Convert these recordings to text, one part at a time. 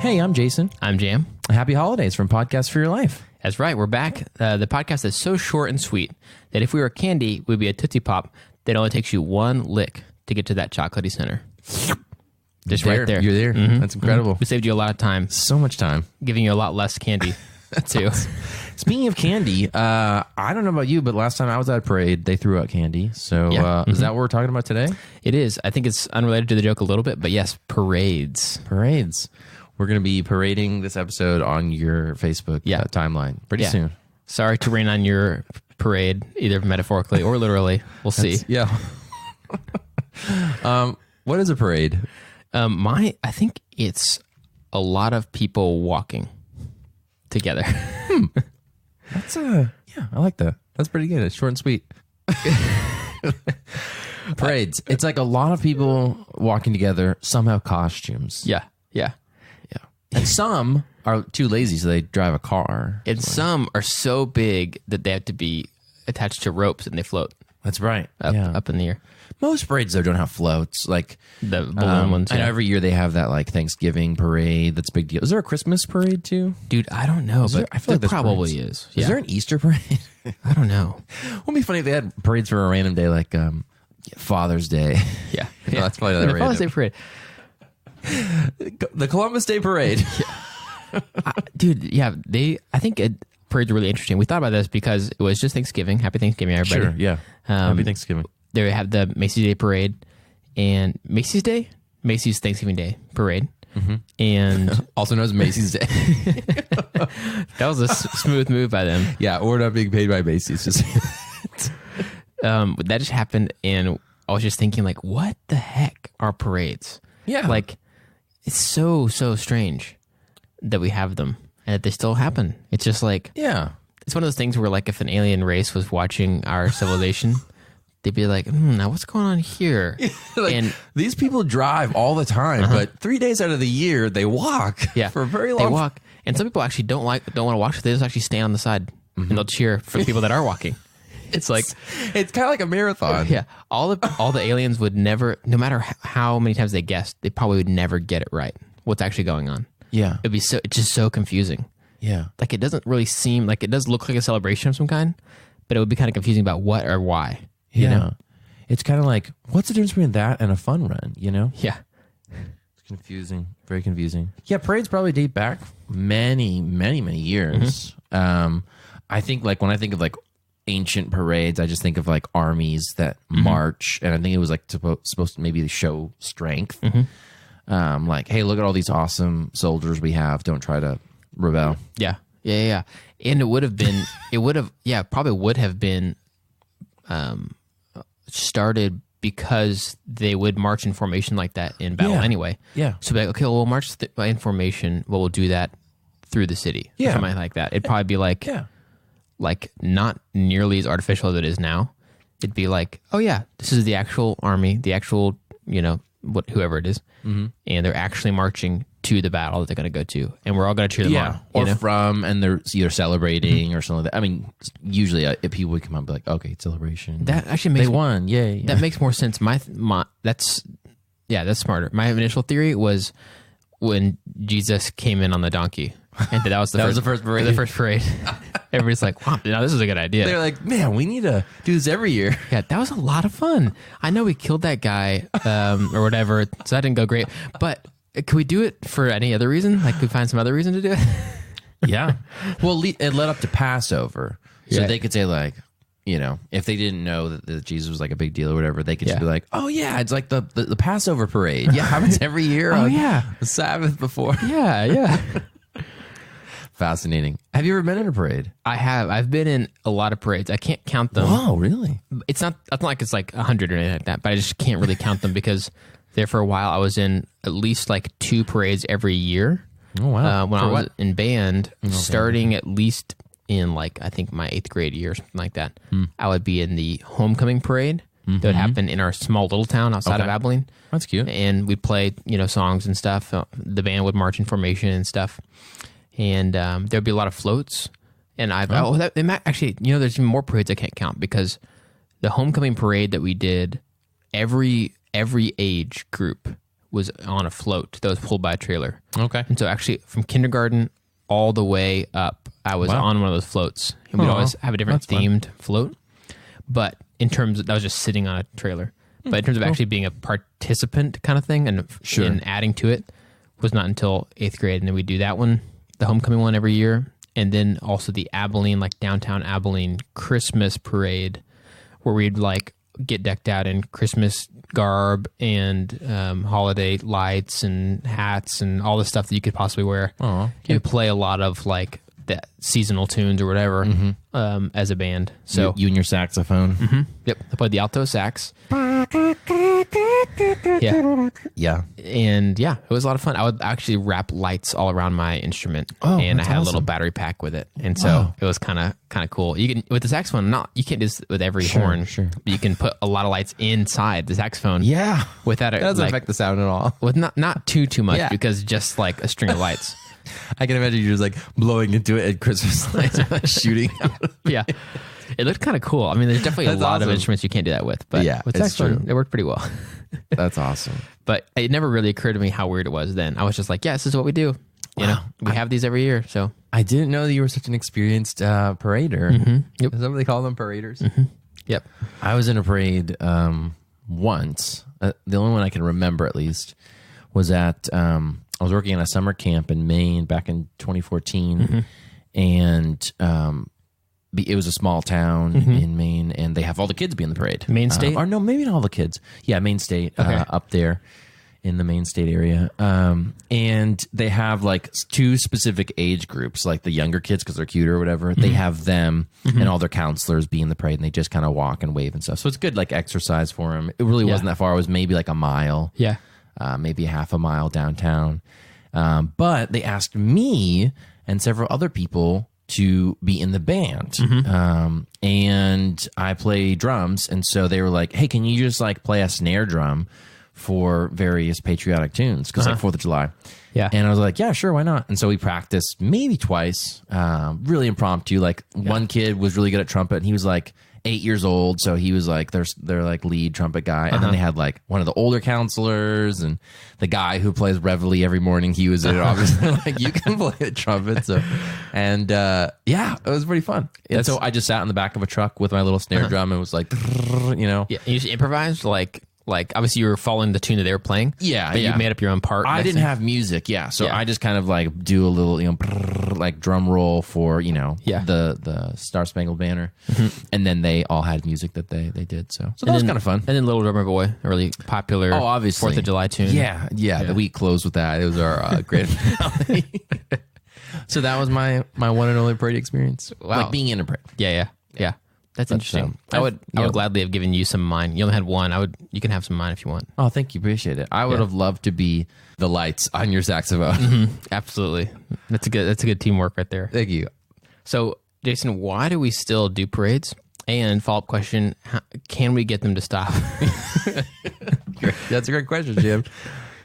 Hey, I'm Jason. I'm Jam. Happy holidays from Podcast for Your Life. That's right. We're back. The podcast is so short and sweet that if we were candy, we'd be a Tootsie Pop that only takes you one lick to get to that chocolatey center. Just right there. You're there. Mhm. That's incredible. We saved you a lot of time, So much time. giving you a lot less candy, too. Speaking of candy, I don't know about you, but last time I was at a parade, they threw out candy. So Yeah. is that what we're talking about today? It is. I think it's unrelated to the joke a little bit, but yes, parades. Parades. We're going to be parading this episode on your Facebook timeline pretty Yeah. soon. Sorry to rain on your parade, either metaphorically or literally. We'll see. Yeah. What is a parade? I think it's a lot of people walking together. That's I like that. That's pretty good. It's short and sweet. Parades. It's like a lot of people walking together. Some have costumes. Yeah. And some are too lazy, so they drive a car. And some are so big that they have to be attached to ropes and they float That's right. up in the air. Most parades, though, don't have floats. Like The balloon ones. I know Yeah. every year they have that like Thanksgiving parade. That's a big deal. Is there a Christmas parade too? Dude, I don't know, there- but I feel like there there's probably parades. is. Is there an Easter parade? I don't know. Wouldn't it be funny if they had parades for a random day like Father's Day? Yeah. No, that's probably not The Father's random. Day parade. The Columbus Day Parade. Dude, yeah, I think parade's really interesting. We thought about this because it was just Thanksgiving. Happy Thanksgiving, everybody. Sure, yeah. Happy Thanksgiving. They have the Macy's Day Parade and Macy's Thanksgiving Day Parade. Mm-hmm. And Also known as Macy's Day. that was a smooth move by them. Yeah, or not being paid by Macy's. Just That just happened, and I was just thinking, like, what the heck are parades? Yeah. Like, it's so strange that we have them and that they still happen. It's just like, yeah. it's one of those things where, like, if an alien race was watching our civilization, they'd be like, now what's going on here? Like, and these people drive all the time, but 3 days out of the year they walk. yeah, for a very long. they walk. And some people actually don't want to watch. They just actually stand on the side and they'll cheer for the people that are walking. It's like, It's kind of like a marathon. yeah, all the aliens would never, no matter how many times they guessed, they probably would never get it right. What's actually going on? Yeah. It's just so confusing. Yeah. Like, it doesn't really seem like, it does look like a celebration of some kind, but it would be kind of confusing about what or why. You know? It's kind of like, what's the difference between that and a fun run, you know? Yeah. It's confusing. Very confusing. Yeah, parades probably date back many, many, many years. I think like when I think of like ancient parades, I just think of like armies that march, and I think it was like supposed to maybe show strength. Like, hey, look at all these awesome soldiers we have. Don't try to rebel. Yeah. And it would have been, probably would have been started because they would march in formation like that in battle anyway. Yeah. So be like, okay, well, we'll march in formation. Well, we'll do that through the city. Yeah. Or something like that. It'd probably be like, like not nearly as artificial as it is now. It'd be like, oh yeah, this is the actual army, the actual, whoever it is. And they're actually marching to the battle that they're going to go to. And we're all going to cheer them on. Or from, and they're either celebrating or something like that. I mean, usually if people would come up and be like, okay, it's celebration. That actually makes they won. Yay. That makes more sense. That's smarter. My initial theory was when Jesus came in on the donkey, and that was the first parade. The first parade. Everybody's like, "Wow, now this is a good idea." They're like, man, we need to do this every year. Yeah, that was a lot of fun. I know we killed that guy or whatever, so that didn't go great. But can we do it for any other reason? Like, we find some other reason to do it? Yeah. Well, it led up to Passover, so Yeah. they could say like, if they didn't know that Jesus was like a big deal or whatever, they could just be like, oh yeah, it's like the Passover parade. Yeah, happens every year. Oh, on yeah. the Sabbath before. Yeah. Fascinating. Have you ever been in a parade? I have. I've been in a lot of parades. I can't count them. Oh, really? It's not like it's like 100 or anything like that, but I just can't really count them because there for a while I was in at least like 2 parades every year. Oh wow! When I was in band, starting at least in like I think my 8th grade year or something like that, I would be in the homecoming parade that would happen in our small little town outside of Abilene. That's cute. And we'd play songs and stuff. The band would march in formation and stuff, and there'd be a lot of floats. And actually, there's even more parades I can't count because the homecoming parade that we did, every age group was on a float that was pulled by a trailer. Okay. And so actually from kindergarten all the way up, I was on one of those floats. And we'd always have a different themed float. But in terms of, that was just sitting on a trailer. But in terms of actually being a participant kind of thing and adding to it was not until 8th grade. And then we do that one, the homecoming one every year. And then also the Abilene, like downtown Abilene Christmas parade where we'd like get decked out in Christmas garb and holiday lights and hats and all the stuff that you could possibly wear. You play a lot of like the seasonal tunes or whatever as a band. So you and your saxophone. Yep, I played the alto sax. Yeah, And it was a lot of fun. I would actually wrap lights all around my instrument, and I had a little battery pack with it, and so it was kind of cool. You can with the saxophone, you can't do this with every horn, but you can put a lot of lights inside the saxophone. Yeah, without it doesn't affect the sound at all. With not too much because just like a string of lights. I can imagine you just like blowing into it at Christmas lights or like shooting out. Yeah. It looked kind of cool. I mean, there's definitely a lot of instruments you can't do that with, but with saxophone, it worked pretty well. That's awesome. But it never really occurred to me how weird it was then. I was just like, yeah, this is what we do. You know, we have these every year. So I didn't know that you were such an experienced parader. Yep. Is that what they call them, paraders? Yep. I was in a parade once. The only one I can remember, at least, was at I was working in a summer camp in Maine back in 2014, and it was a small town in Maine, and they have all the kids be in the parade. Maine State? Or no, maybe not all the kids. Yeah, Maine State, up there in the Maine State area. And they have like two specific age groups, like the younger kids because they're cute or whatever. They have them and all their counselors be in the parade, and they just kind of walk and wave and stuff. So it's good like exercise for them. It really wasn't that far. It was maybe like a mile. Yeah. Maybe half a mile downtown. But they asked me and several other people to be in the band. And I play drums. And so they were like, hey, can you just like play a snare drum for various patriotic tunes? Because like 4th of July. Yeah. And I was like, yeah, sure, why not? And so we practiced maybe twice, really impromptu. Like one kid was really good at trumpet, and he was like 8 years old, so he was like their like lead trumpet guy, and then they had like one of the older counselors and the guy who plays Reveille every morning. He was in it, obviously. Like you can play the trumpet, so and it was pretty fun. And so I just sat in the back of a truck with my little snare drum and was like, you know, yeah. You just improvised like obviously you were following the tune that they were playing. Yeah, but you made up your own part. I didn't have music, so I just kind of like do a little, you know, like drum roll for, you know, the Star Spangled Banner, and then they all had music that they did. So that was kind of fun. And then Little Drummer Boy, a really popular, obviously 4th of July tune. Yeah. The week closed with that. It was our great finale. So that was my one and only parade experience. Wow. Like being in a parade. Yeah. That's interesting. I would gladly have given you some of mine. You only had one. You can have some of mine if you want. Oh, thank you. Appreciate it. I would have loved to be the lights on your saxophone. Absolutely. That's a good teamwork right there. Thank you. So, Jason, why do we still do parades? And follow-up question, can we get them to stop? That's a great question, Jim.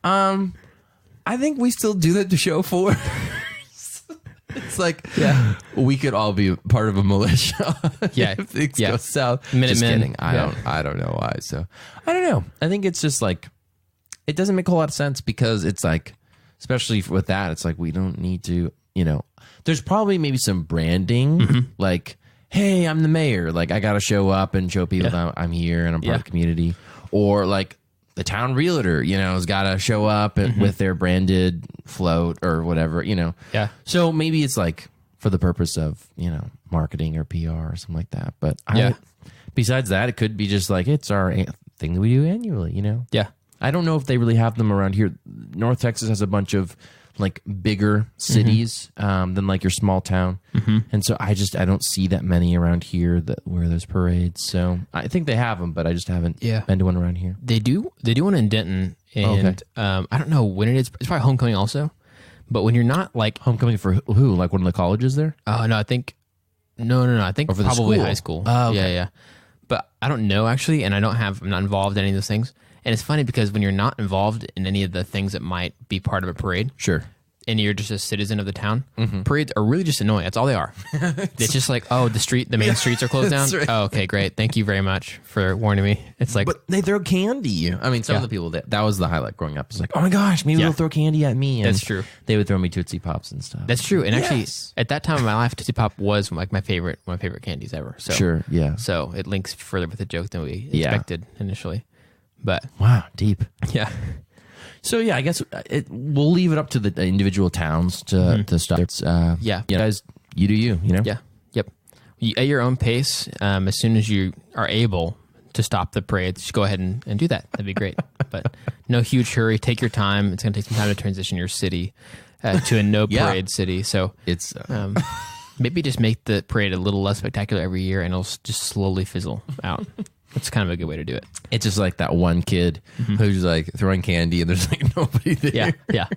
I think we still do that to show for. It's like, we could all be part of a militia. If things go south. Just kidding. I don't know why. So I don't know. I think it's just like, it doesn't make a whole lot of sense because it's like, especially with that, it's like we don't need to, you know, there's probably maybe some branding, like, hey, I'm the mayor. Like I got to show up and show people that I'm here and I'm part of the community. Or like the town realtor, you know, has got to show up with their branded float or whatever, you know. Yeah. So maybe it's like for the purpose of, you know, marketing or PR or something like that. But besides that, it could be just like it's our thing that we do annually, you know. Yeah. I don't know if they really have them around here. North Texas has a bunch of like bigger cities than like your small town, and so I don't see that many around here where there's parades. So I think they have them, but I just haven't been to one around here. They do one in Denton, and I don't know when it is. It's probably homecoming also, but when you're not like homecoming for who, like one of the colleges there? Oh no, I think no. I think probably high school. Oh, okay. Yeah. But I don't know actually, and I'm not involved in any of those things. And it's funny because when you're not involved in any of the things that might be part of a parade, sure, and you're just a citizen of the town, parades are really just annoying. That's all they are. It's just like, oh, the main streets are closed down. Right. Oh, okay, great. Thank you very much for warning me. It's like, But they throw candy. I mean, some of the people that was the highlight growing up. It's like, oh my gosh, maybe they'll throw candy at me. And That's true. They would throw me Tootsie Pops and stuff. that's true. And actually, Yes. at that time of my life, Tootsie Pop was like one of my favorite candies ever. So Sure, yeah. So it links further with the joke than we Yeah. expected initially. But Wow, deep. yeah. So yeah, I guess we'll leave it up to the individual towns to stop. Yeah. you guys, you do you. You know. Yeah. Yep. At your own pace, as soon as you are able to stop the parade, just go ahead and do that. That'd be great. But no huge hurry. Take your time. It's going to take some time to transition your city to a no parade city. So It's maybe just make the parade a little less spectacular every year, and it'll just slowly fizzle out. That's kind of a good way to do it. it's just like that one kid who's like throwing candy and there's like nobody there. Yeah.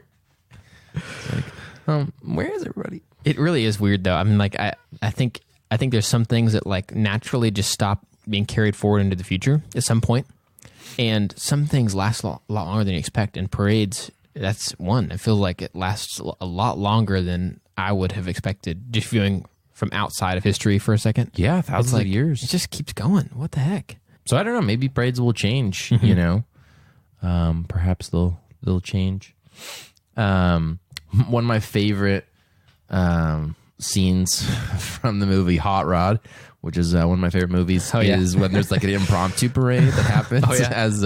Yeah. Where is everybody? It really is weird though. I mean, like I think there's some things that like naturally just stop being carried forward into the future at some point, and some things last a lot longer than you expect. And parades, that's one. I feel like it lasts a lot longer than I would have expected. Just viewing from outside of history for a second, Yeah, it's thousands like of years. it just keeps going. What the heck? So I don't know. Maybe parades will change. You know, perhaps they'll change. One of my favorite scenes from the movie Hot Rod, which is one of my favorite movies, is when there's like an impromptu parade that happens as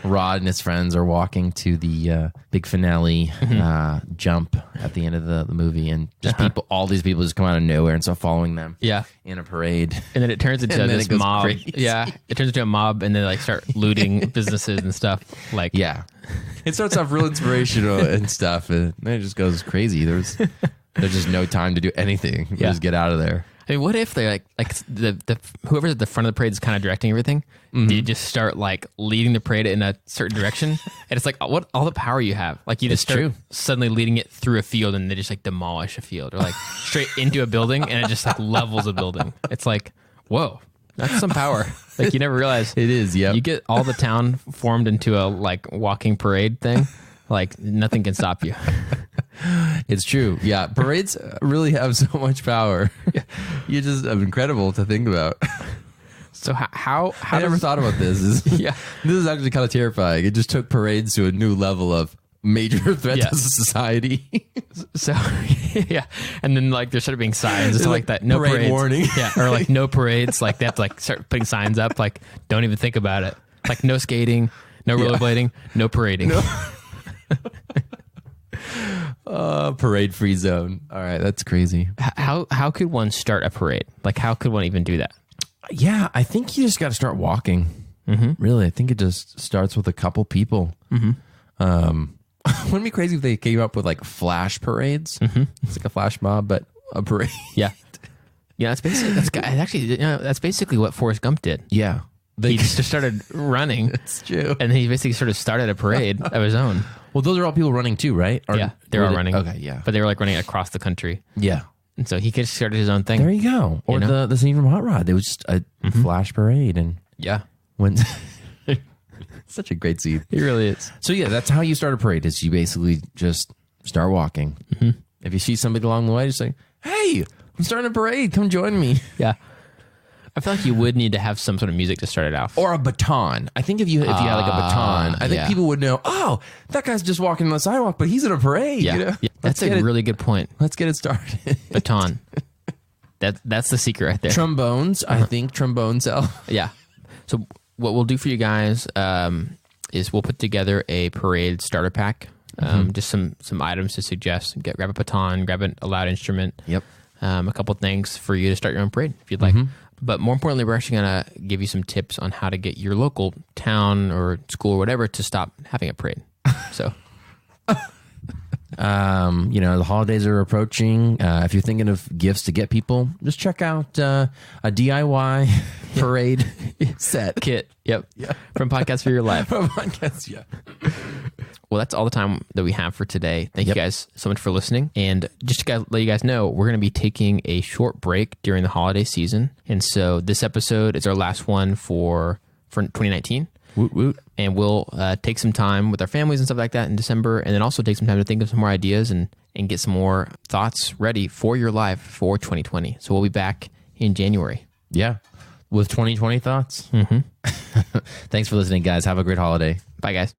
Rod and his friends are walking to the big finale jump at the end of the movie, and just all these people just come out of nowhere and start following them. Yeah. In a parade. And then it turns into And then this it goes mob. crazy. Yeah, it turns into a mob, and they like start looting businesses and stuff. Like, Yeah. It starts off real inspirational and stuff, and then it just goes crazy. There's just no time to do anything. You just get out of there. I mean, what if they like the whoever's at the front of the parade is kind of directing everything? You just start like leading the parade in a certain direction, and it's like what all the power you have. Like you just start suddenly leading it through a field, and they just like demolish a field, or like straight into a building, and it just like levels a building. It's like, whoa, that's some power. Like you never realize It is, yeah. You get all the town formed into a like walking parade thing. Like nothing can stop you. It's true. Yeah. Parades really have so much power. You just incredible to think about. So how I never thought about this. Yeah. This is actually kind of terrifying. It just took parades to a new level of major threat to society. So yeah, and then like there started being signs and stuff like that. No parade parades. warning. Yeah, or like no parades. Like they have to like start putting signs up. Like don't even think about it. Like no skating, no rollerblading, no parading. Parade free zone. All right, that's crazy. How could one start a parade? Like how could one even do that? Yeah, I think you just got to start walking. Really, I think it just starts with a couple people. Wouldn't it be crazy if they came up with like flash parades? It's like a flash mob, but a parade. Yeah, yeah. That's basically what Forrest Gump did. Yeah, He just started running. It's true. And he basically sort of started a parade of his own. Well, those are all people running too, right? Or, Yeah, they were all running. Okay, yeah, But they were like running across the country. yeah. And so he could have started his own thing. There you go. Or the scene from Hot Rod. There was just a flash parade, and Yeah. when such a great scene. He really is. So yeah, that's how you start a parade. Is you basically just start walking. If you see somebody along the way, just say, "Hey, I'm starting a parade. Come join me." Yeah. I feel like you would need to have some sort of music to start it off. Or a baton. I think if you had like a baton, I think people would know. Oh, that guy's just walking on the sidewalk, but he's in a parade. yeah. You know? Yeah. That's a really good point. Let's get it started. Baton. That's the secret right there. Trombones. I think trombone cell. Yeah. So what we'll do for you guys is we'll put together a parade starter pack. Just some items to suggest. Grab a baton, grab a loud instrument. Yep. A couple things for you to start your own parade if you'd like. But more importantly, we're actually going to give you some tips on how to get your local town or school or whatever to stop having a parade. So, the holidays are approaching. If you're thinking of gifts to get people, just check out a DIY parade set kit. Yep. Yeah. From Podcast for Your Life. Podcast, yeah. Well, that's all the time that we have for today. Thank you guys so much for listening. And just to let you guys know, we're going to be taking a short break during the holiday season. And so this episode is our last one for 2019. Woot woot. And we'll take some time with our families and stuff like that in December, and then also take some time to think of some more ideas and get some more thoughts ready for your life for 2020. So we'll be back in January. Yeah. With 2020 thoughts. Mm-hmm. Thanks for listening, guys. Have a great holiday. Bye, guys.